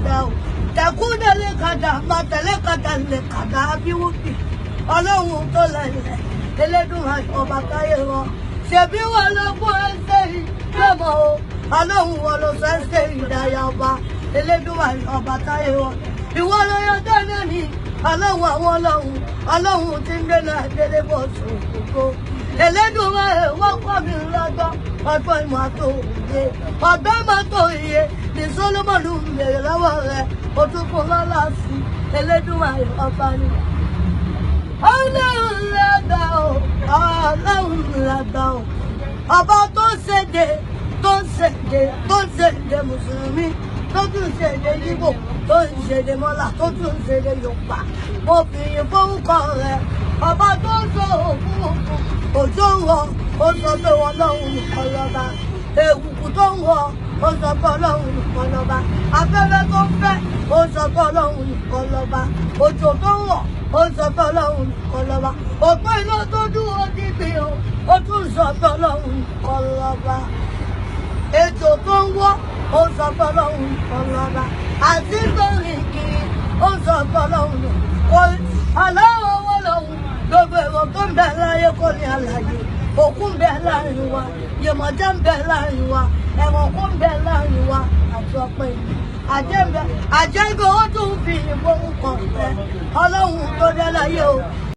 kàdá o tẹ̀kúndé lè kàdá máa tẹ̀lé kàdá lè kàdá abíwúkì ọlọ́run tó lẹ́lẹ̀ Elédùmarè ọba táyé wọn ṣèbí wọn ló fún ẹsẹ̀ yìí lọ́mọ o ọlọ́run wọn ló sọ ẹsẹ̀ ìdáyà ọba Elédùmarè ọba táyé wọn ìwọ ló yọ dáná ní ọlọ́run àwọn ọlọ́run tí ń gbé náà délé bọ̀ sòkòkò Elédùmarè wọ́n kọ́ mi lọ́gbọ́n ọgbọ́n ìmọ̀ àtò òye ọgbọ́n ìmọ̀ àtò òye ní Sólómọ́nù lèrè lọ́wọ́ rẹ̀ ó tún fún lọ́lá sí Elédùmarè ọba ni. Ọlọ́run lágbà o ọlọ́run lágbà o ọba tó ṣèdè mùsùlùmí tó tún ṣèdè Ìgbò tó ń ṣèdè mọ́là tó tún ṣèdè Yorùbá mo fi yìn fórúkọ rẹ̀ ọba tó ń sọ òfurufú òjò ń wọ ó sọ pé wọn lọ́hùn nìkan lọ́ba èwùkù tó ń wọ ó sọ pé ọlọ́hun nìkan lọ́ba afẹ́fẹ́ tó ń fẹ́ ó sọ pé ọlọ́hun nìkan lọ́ba òjò tó ń wọ̀ ó sọ pé ọlọ́hun nìkan lọ́ba òpó iná tó dúró dígbì o ó tún sọ pé ọlọ́hun nìkan lọ́ba ètò tó ń wọ́ ó sọ pé ọlọ́hun nìkan lọ́ba àti lórí kiri ó sọ pé ọlọ́hun nìkan aláwọ̀ wọ́n lọ́hùn gbogbo èrò tó ń bẹ láyé kò ní àlàyé òkú ń bẹ láàrin wa Yemọja ń bẹ láàrin wa ẹ̀wọ̀n ń bẹ láàrin wa àti ọpẹ́ ìlú àjẹgbẹ́ ó tún fi ìbọn kan fẹ́ ọlọ́run tó dé láyé o.